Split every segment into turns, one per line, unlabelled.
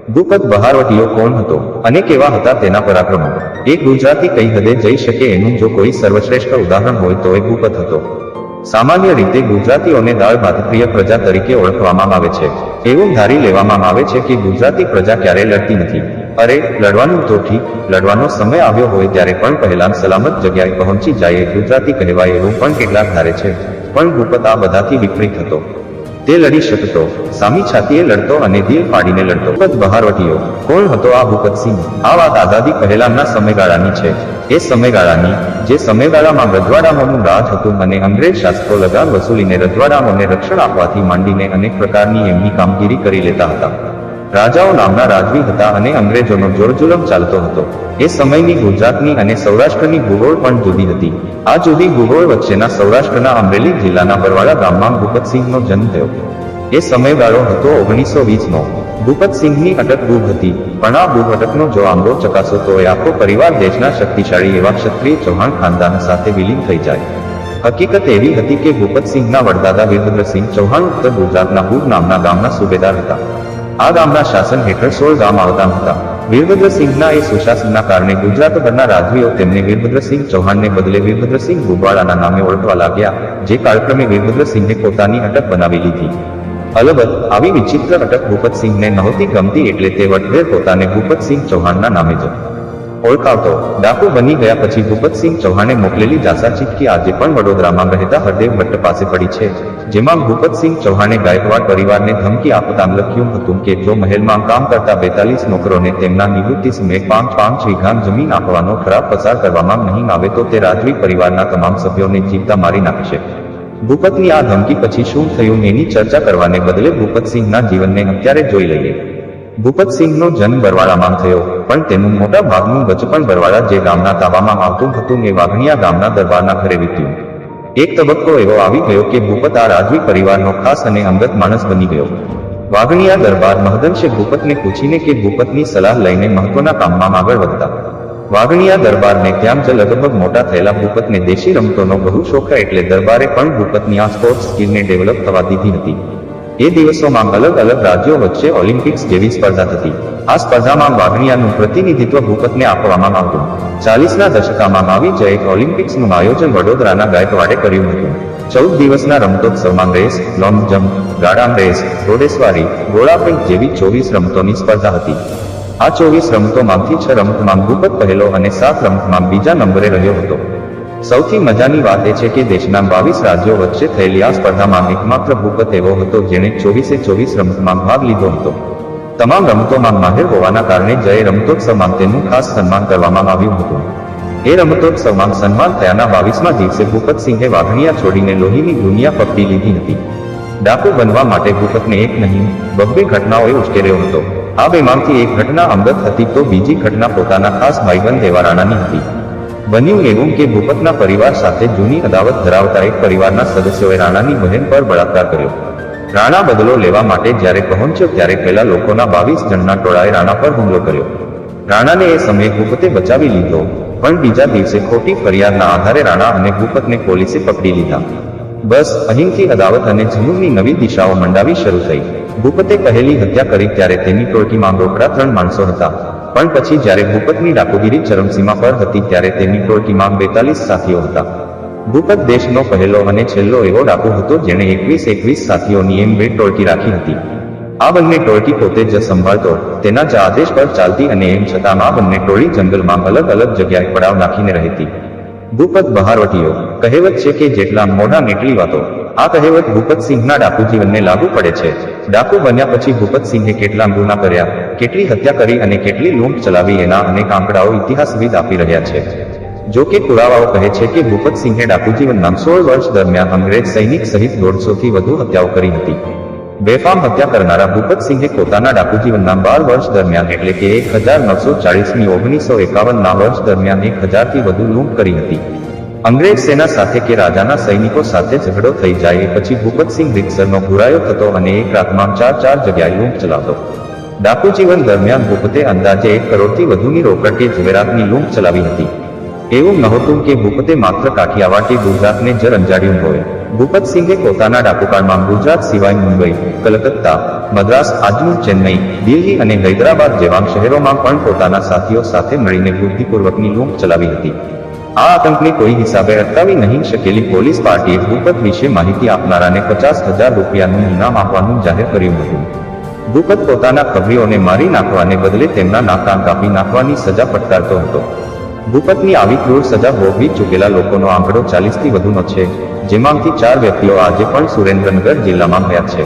ભૂપત બહારવટીયો કોણ હતો અને કેવા હતા તેના પરાક્રમો? એક ગુજરાતી કઈ હદે જઈ શકે એનું જો કોઈ સર્વશ્રેષ્ઠ ઉદાહરણ હોય તો એ ભૂપત હતો. સામાન્ય રીતે ગુજરાતીઓને દાળ ભાત પ્રિય પ્રજા તરીકે ઓળખવામાં આવે છે. એવું ધારી લેવામાં આવે છે કે ગુજરાતી પ્રજા ક્યારેય લડતી નથી. અરે, લડવાનું તો ઠીક, લડવાનો સમય આવ્યો હોય ત્યારે પણ પહેલા સલામત જગ્યાએ પહોંચી જાય એ ગુજરાતી કહેવાય એવું પણ કેટલાક ધારે છે. પણ ભૂપત આ બધાથી વિપરીત હતો. તે લડી શકતો, સામી છાતીએ લડતો અને દિલ ફાડીને લડતો. ભૂપત બહારવટીયો કોણ હતો આ ભૂપતસિંહ? આ વાત આઝાદી પહેલાના સમયગાળાની છે. એ સમયગાળાની જે સમયગાળામાં રજવાડાઓનું રાજ હતું અને અંગ્રેજ શાસકો લગામ વસૂલીને રજવાડાઓને રક્ષણ આપવાથી માંડીને અનેક પ્રકારની એમની કામગીરી કરી લેતા હતા. રાજાઓ નામના રાજવી હતા અને અંગ્રેજોનો જોરજુલમ ચાલતો હતો. એ સમયની ગુજરાતની અને સૌરાષ્ટ્રની ભૂગોળ પણ જુદી હતી. આ જુદી ભૂગોળ વચ્ચેના સૌરાષ્ટ્રના અમરેલી જિલ્લાના બરવાડા ગામમાં ભૂપતસિંહનો જન્મ થયો. એ સમયગાળો હતો 1920નો. ભૂપતસિંહની અટક બુબ હતી, પણ આ બુબ અટકનો જો આંબો ચકાસો તો એ આખો પરિવાર દેશના શક્તિશાળી એવા ક્ષત્રિય ચૌહાણ ખાનદાન સાથે વિલીન થઈ જાય. હકીકત એવી હતી કે ભૂપતસિંહના વડદાદા વીરભદ્રસિંહ ચૌહાણ ઉત્તર ગુજરાતના બુબ નામના ગામના સુબેદાર હતા. આ ગામના શાસન હેઠળ 16 ગામ આવતા હતા. વીરભદ્રસિંહના એ સુશાસનના કારણે ગુજરાતભરના રાજવીઓ તેમને વીરભદ્રસિંહ ચૌહાણને બદલે વીરભદ્રસિંહ બુબાળાના નામે ઓળખવા લાગ્યા, જે કાળક્રમે વીરભદ્રસિંહે પોતાની અટક બનાવી લીધી. અલબત્ત આવી વિચિત્ર અટક ભૂપતસિંહને નહોતી ગમતી, એટલે તે વટભેર પોતાને ભૂપતસિંહ ચૌહાણના નામે જ ઓળખાવતો. ડાકુ બની ગયા પછી ભૂપતસિંહ ચૌહાણે મોકલેલી જાસા ચિઠ્ઠી આજે પણ વડોદરામાં રહેતા હરદેવ ભટ્ટ પાસે પડી છે, જેમાં ભૂપતસિંહ ચૌહાણે ગાયકવાડ પરિવારને ધમકી આપતા લખ્યું હતું કે જો મહેલમાં કામ કરતા 42 નોકરોને તેમના નિવૃત્તિ સમયે 5 વીઘા જમીન આપવાનો ઠરાવ પસાર કરવામાં નહીં આવે તો તે રાજવી પરિવારના તમામ સભ્યોને જીવતા મારી નાખશે. ભૂપતની આ ધમકી પછી શું થયું એની ચર્ચા કરવાને બદલે ભૂપતસિંહના જીવનને અત્યારે જોઈ લઈએ. ભૂપતસિંહનો જન્મ બરવાડામાં થયો, પણ તેનું મોટા ભાગનું બચપણ બરવાડા જે ગામના તાબામાં આવતું હતું એ વાઘણિયા ગામના દરબારના ઘરે વીત્યું. એક તબક્કો એવો આવી ગયો કે ભૂપત આ રાજવી પરિવારનો ખાસ અને અંગત માણસ બની ગયો. વાઘણિયા દરબાર મહદંશે ભૂપતને પૂછીને કે ભૂપતની સલાહ લઈને મહત્વના કામમાં આગળ વધતા. વાઘણિયા દરબારને ત્યાં જ લગભગ મોટા થયેલા ભૂપતને દેશી રમતોનો બહુ શોખ, એટલે દરબારે પણ ભૂપતની આ સ્પોર્ટ્સ સ્કિલને ડેવલપ થવા દીધી હતી. એ દિવસોમાં અલગ અલગ રાજ્યો વચ્ચે ઓલિમ્પિક્સ જેવી સ્પર્ધા થતી. આ સ્પર્ધામાં વાઘણિયાનું પ્રતિનિધિત્વ ભૂપતને આપવામાં આવતું. 40ના દશકમાં આવી જ એક ઓલિમ્પિક્સનું આયોજન વડોદરાના ગાયકવાડે કર્યું હતું. 14 દિવસના રમતોત્સવમાં રેસ, લોંગ જમ્પ, ગાડામ રેસ, ઘોડેસવારી, ગોળાફેંક જેવી 24 રમતોની સ્પર્ધા હતી. આ 24 રમતોમાંથી 6 રમતમાં ભૂપત પહેલો અને 7 રમતમાં બીજા નંબરે રહ્યો હતો. સૌથી મજાની વાત એ છે કે દેશના 22 રાજ્યો વચ્ચે થયેલી આ સ્પર્ધામાં એકમાત્ર ભૂપત એવો હતો જેણે 24 રમતમાં ભાગ લીધો હતો. તમામ રમતોમાં માહિર હોવાના કારણે જ એ રમતોત્સવમાં તેનું ખાસ સન્માન કરવામાં આવ્યું હતું. એ રમતોત્સવમાં સન્માન થયાના 22મા દિવસે ભૂપતસિંહે વાઘણિયા છોડીને લોહીની દુનિયા પકડી લીધી હતી. ડાકુ બનવા માટે ભૂપતને એક નહીં, 2 ઘટનાઓએ ઉશ્કેર્યો હતો. આ બેમાંથી એક ઘટના અંગત હતી તો બીજી ઘટના પોતાના ખાસ ભાઈબંધ એવા રાણાની હતી. બન્યું એવું કે ભૂપતના પરિવાર સાથે જૂની અદાવત ધરાવતા એક પરિવારના સદસ્યોએ રાણાની બહેન પર બળાત્કાર કર્યો. રાણા બદલો લેવા માટે જ્યારે પહોંચ્યો ત્યારે પહેલા લોકોના 22 જણના ટોળાએ રાણા પર હુમલો કર્યો. રાણાને એ સમયે ભૂપતે બચાવી લીધો, પણ બીજા દિવસે ખોટી ફરિયાદના આધારે રાણા અને ભૂપતને પોલીસે પકડી લીધા. બસ અહીંથી અદાવત અને જુલૂમની નવી દિશાઓ મંડાવી શરૂ થઈ. ભૂપતે પહેલી હત્યા કરી ત્યારે તેની ટોળકીમાં રોકડા 3 માણસો હતા, પણ પછી જ્યારે ભૂપતની ડાકુગીરી ચરમસીમા પર હતી ત્યારે તેની ટોળકીમાં 42 સાથીઓ હતા. ભૂપત દેશનો પહેલો અને છેલ્લો એવો ડાકુ હતો જેણે 21 સાથીઓની એમ 2 ટોળકી રાખી હતી. આ બંને ટોળકી પોતે જ સંભાળતો, તેના જ આદેશ પર ચાલતી અને એમ છતાં આ બંને ટોળી જંગલમાં અલગ અલગ જગ્યાએ પડાવ નાખીને રહેતી. ભૂપત બહારવટીયો કહેવત છે કે જેટલા મોઢા એટલી વાતો. આ કહેવત ભૂપતસિંહના ડાકુ જીવનને લાગુ પડે છે. ડાકુ બન્યા પછી ભૂપતસિંહે કેટલા ગુના કર્યા, કેટલી હત્યા કરી અને કેટલી લૂંટ ચલાવી એના અનેક આંકડાઓ ઇતિહાસવિદ આપી રહ્યા છે. જો કે પુરાવાઓ કહે છે કે ભૂપતસિંહે ડાકુ જીવનના 16 વર્ષ દરમિયાન અંગ્રેજ સૈનિક સહિત 150થી વધુ હત્યાઓ કરી હતી. બેફામ હત્યા કરનારા ભૂપતસિંહે પોતાના ડાકુ જીવનના 12 વર્ષ દરમિયાન એટલે કે 1940ની 1951ના વર્ષ દરમિયાન 1000થી વધુ લૂંટ કરી હતી. અંગ્રેજ સેના સાથે કે રાજાના સૈનિકો સાથે ઝઘડો થઈ જાય એ પછી ભૂપતસિંહ રીતસરનો ઘુરાયો થતો અને એક રાતમાં 4 જગ્યાએ લૂંટ ચલાવતો. ડાકુ જીવન દરમિયાન ભૂપતે અંદાજે 1 કરોડથી વધુની રોકડ કે ઝવેરાતની લૂંટ ચલાવી હતી. એવું નહોતું કે ભૂપતે માત્ર કાઠિયાવાડ કે ગુજરાતને જ રંજાડ્યું હોય. ભૂપતસિંહે પોતાના ડાકુકાળમાં ગુજરાત સિવાય મુંબઈ, કલકત્તા, મદ્રાસ, આજનું ચેન્નઈ, દિલ્હી અને હૈદરાબાદ જેવા શહેરોમાં પણ પોતાના સાથીઓ સાથે મળીને બુદ્ધિપૂર્વકની લૂંટ ચલાવી હતી. આ આતંકને કોઈ હિસાબે અટકાવી નહીં શકેલી પોલીસ પાર્ટીએ ભૂપત વિશે માહિતી આપનારાને 50,000 રૂપિયાનું ઇનામ આપવાનું જાહેર કર્યું હતું. ભૂપત પોતાના ખબરીઓને મારી નાખવાને બદલે તેમના નાક કાન કાપી નાખવાની સજા ફટકારતો હતો. ભૂપતની આવી ક્રૂર સજા ભોગવી ચૂકેલા લોકોનો આંકડો 40થી વધુનો છે, જેમાંથી 4 વ્યક્તિઓ આજે પણ સુરેન્દ્રનગર જિલ્લામાં હયાત છે.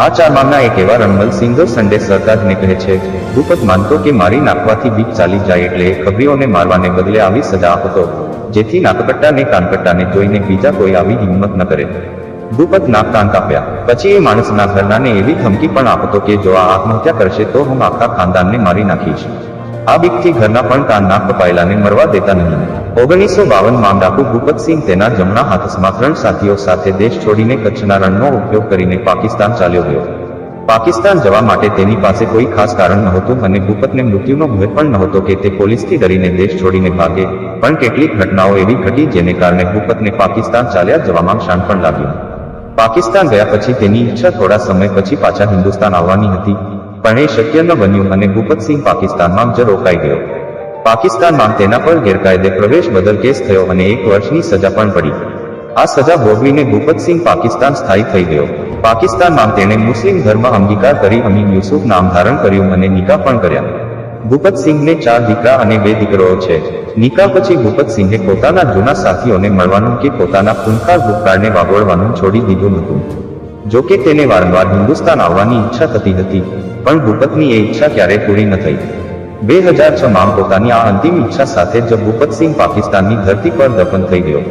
આ 4માંના એક એવા રણમલસિંહ સંડે સરતાજને કહે છે, ભૂપત માનતો કે મારી નાખવાથી બીક ચાલી જાય એટલે એ ખબરીઓને મારવાને બદલે આવી સજા આપતો, જેથી નાકકટ્ટાને કાનકટ્ટાને જોઈને બીજા કોઈ આવી હિંમત ન કરે. ભૂપત નાક કાન કાપ્યા પછી એ માણસના ઘરનાને એવી ધમકી પણ આપતો કે જો આ આત્મહત્યા કરશે તો હું આખા ખાનદાનને મારી નાખીશ. આ બીકથી ઘરના પણ કાન નાક કપાયેલાને મરવા દેતા નહીં. 1952માં ડાકુ ભૂપતસિંહ તેના જમણા હાથમાં 3 સાથીઓ સાથે દેશ છોડીને કચ્છના રણનો ઉપયોગ કરીને પાકિસ્તાન ચાલ્યો ગયો. પાકિસ્તાન જવા માટે તેની પાસે કોઈ ખાસ કારણ નહોતું અને ભૂપતને મૃત્યુનો ભય પણ નહોતો કે તે પોલીસથી ડરીને દેશ છોડીને ભાગે, પણ કેટલીક ઘટનાઓ એવી ઘટી જેને કારણે ભૂપતને પાકિસ્તાન ચાલ્યા જવામાં શાન પણ લાગ્યું. પાકિસ્તાન ગયા પછી તેની ઈચ્છા થોડા સમય પછી પાછા હિન્દુસ્તાન આવવાની હતી, પણ એ શક્ય ન બન્યું અને ભૂપતસિંહ પાકિસ્તાનમાં જ રોકાઈ ગયો. પાકિસ્તાનમાં તેના પર ગેરકાયદે પ્રવેશ બદલ કેસ થયો અને 1 વર્ષની સજા પણ પડી. આ સજા ભોગવીને ભૂપતસિંહ પાકિસ્તાન સ્થાયી થઈ ગયો. પાકિસ્તાનમાં તેણે મુસ્લિમ ધર્મ અંગીકાર કરી અમીન યુસુફ નામ ધારણ કર્યું અને નિકાહ પણ કર્યા. ભૂપતસિંહને 4 દીકરા અને 2 દીકરીઓ છે. નિકાહ પછી ભૂપતસિંહે પોતાના જૂના સાથીઓને મળવાનું કે પોતાના ખૂંખાર ભૂતકાળને વાગોળવાનું છોડી દીધું હતું. જોકે તેને વારંવાર હિન્દુસ્તાન આવવાની ઈચ્છા થતી હતી, પણ ભૂપતની એ ઈચ્છા ક્યારેય પૂરી ન થઈ. 2006માં પોતાની આ અંતિમ ઈચ્છા સાથે જ ભૂપતસિંહ પાકિસ્તાનની ધરતી પર દફન થઈ ગયો.